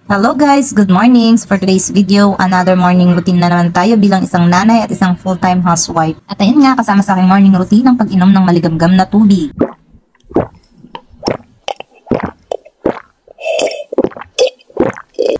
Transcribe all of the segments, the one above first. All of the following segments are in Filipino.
Hello guys, good morning. So for today's video, another morning routine na naman tayo bilang isang nanay at isang full-time housewife. At ayun nga, kasama sa aking morning routine ang pag-inom ng maligamgam na tubig.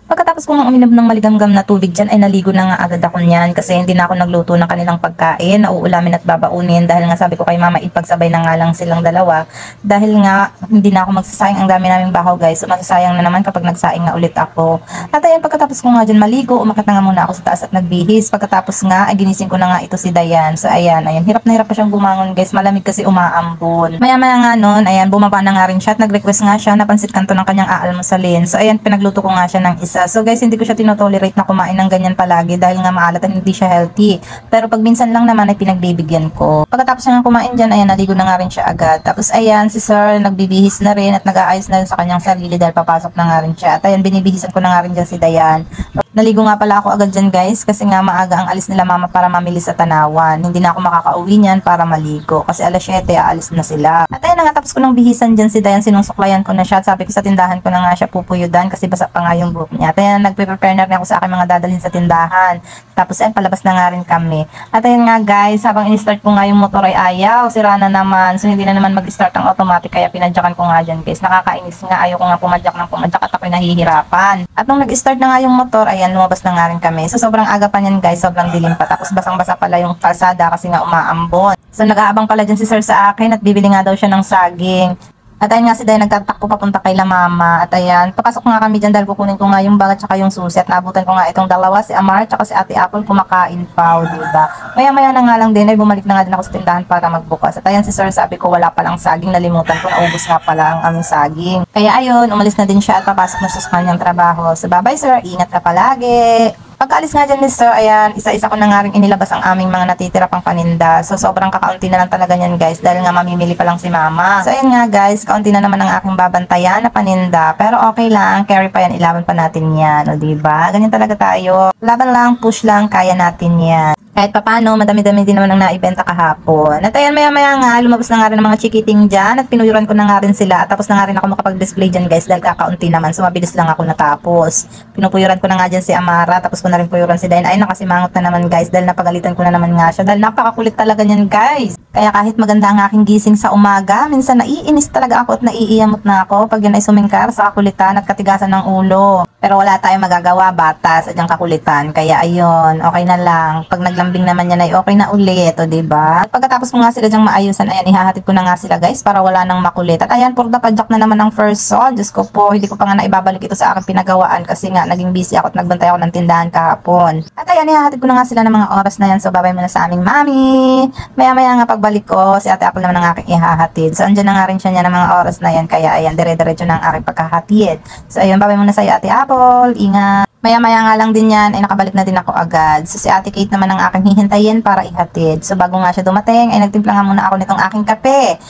Pagkatapos ko nga uminom ng maligamgam na tubig dyan ay naligo na nga agad ako niyan kasi hindi na ako nagluto ng kanilang pagkain na uulamin at babaunin dahil nga sabi ko kay mama ipagsabay na nga lang silang dalawa dahil nga hindi na ako magsasayang, ang dami naming bahaw guys, so masasayang na naman kapag nagsaing na ulit ako. At ayun, pagkatapos ko nga dyan maligo, umakit na nga muna ako sa taas at nagbihis. Pagkatapos nga ay ginising ko na nga ito si Dayan. So ayan, hirap na hirap pa siyang bumangon guys, malamig kasi umaambon. Maya maya nga noon, ayan, bumaba na nga rin siya at nag-request nga siya na pansit kanto ng kanyang aalmusalin. So ayan, pinagluto ko nga siya ng isa. So guys, hindi ko siya tinotolerate na kumain ng ganyan palagi dahil nga maalat at hindi siya healthy. Pero pag minsan lang naman ay pinagbibigyan ko. Pagkatapos nga kumain dyan, ayan, naligo na nga rin siya agad. Tapos ayan, si Sir nagbibihis na rin at nag-aayos na rin sa kanyang sarili dahil papasok na nga rin siya. At ayan, binibihisan ko na nga rin dyan si Dayan. Naligo nga pala ako agad dyan guys kasi nga maaga ang alis nila mama para mamili sa Tanawan. Hindi na ako makakauwi niyan para maligo kasi alas 7 aalis na sila. At ayun nga, tapos ko nang bihisan dyan si Dayan, sinusuklayan ko na siya. Sabi ko sa tindahan ko na nga siya pupuyudan kasi basa pa nga yung buhok niya. At ayun, nagpe-prepare na rin ako sa aking mga dadalhin sa tindahan. Tapos ayun, palabas na nga rin kami. At ayun nga guys, habang in-start ko nga yung motor ay ayaw, sira na naman. So hindi na naman mag-start ang automatic kaya pinadyakan ko nga dyan guys. Nakakainis nga, ayaw ko nga pumadyak ng pumadyak at ako'y nahihirapan. At nung nag-start na nga yung motor, ayan, lumabas na nga rin kami. So sobrang aga pa niyan guys, sobrang dilim pa. Tapos basang-basa pala yung kalsada kasi nga umaambon. So nag-aabang pala dyan si Sir sa akin at bibili nga daw siya ng saging. At ayun nga si Dayan nagtatakbo papunta kay la mama. At ayan, papasok nga kami dyan dahil kukunin ko nga yung bag at saka yung susi. At naabutan ko nga itong dalawa, si Amar at saka si Ate Apple kumakain pa, diba? Maya-maya na nga lang din ay bumalik na nga din ako sa tindahan para magbukas. At ayan si Sir, sabi ko wala palang saging, nalimutan ko, naubos nga pala ang aming saging. Kaya ayun, umalis na din siya at papasok na siya sa kanyang trabaho. So bye-bye Sir, ingat ka palagi. Pagkaalis nga dyan ni Sir, ayan, isa-isa ko na nga rin inilabas ang aming mga natitira pang paninda. So, sobrang kakaunti na lang talaga yan, guys, dahil nga mamimili pa lang si Mama. So, ayun nga, guys, kaunti na naman ang aking babantayan na paninda. Pero okay lang, carry pa yan, ilaban pa natin yan, o diba? Ganyan talaga tayo. Laban lang, push lang, kaya natin yan. Kahit papano, madami-dami din naman ang naibenta kahapon. At ayan, maya-maya nga, lumabas na nga rin ang mga chikiting dyan at pinuyuran ko na nga rin sila. At tapos na nga rin ako makapag-display dyan guys dahil kakaunti naman. So mabilis lang ako natapos. Pinupuyuran ko na nga dyan si Amara, tapos ko na rin puyuran si Dayan. Ay, nakasimangot na naman guys dahil napagalitan ko na naman nga siya. Dahil napakakulit talaga niyan guys. Kaya kahit maganda ang aking gising sa umaga, minsan naiinis talaga ako at naiiyamot na ako pag yun ay sumingkar sa kakulitan at katigasan ng ulo. Pero wala tayong magagawa, bata, sa diyang kakulitan. Kaya ayun, okay na lang. Pag naglambing naman yan ay okay na ulit, o diba? At pagkatapos ko nga sila diyang maayusan, ayan, ihahatid ko na nga sila guys para wala nang makulit. At ayan, purda padyak na naman ang first son. Diyos ko po, hindi ko pa nga naibabalik ito sa aking pinagawaan kasi nga naging busy ako at nagbantay ako ng tindahan kahapon. At ayan, ihahatid ko na nga sila ng mga oras na yan. So babay muna sa aming mami. Maya-maya nga pagbalik ko, si Ate Apple naman ang aking ihahatid. So andyan na nga rin siya niya ng mga oras na yan. Kaya ayan, dire-diretso na ang aking pagkahatid. So ayun, babay muna sa iyo Ate Apple. Ingat. Maya-maya nga lang din yan, ay nakabalik na din ako agad. So si Ate Kate naman ang aking hihintayin para ihatid. So bago nga siya dumating, ay nagtimpla nga muna ako nitong aking kape.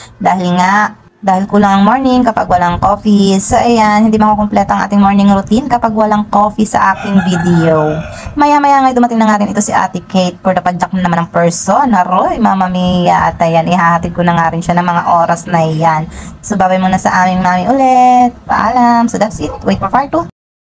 Dahil kulang ang morning kapag walang coffee. So ayan, hindi makukumpleto ang ating morning routine kapag walang coffee sa aking video. Maya-maya nga dumating na nga rin ito si Ate Kate. For the padyak na naman ng person. Aroy, Mama Mia. At ayan, ihahatid ko na nga rin siya ng mga oras na yan. So babay muna sa aming mami ulit. Paalam. So that's it. Wait for part 2.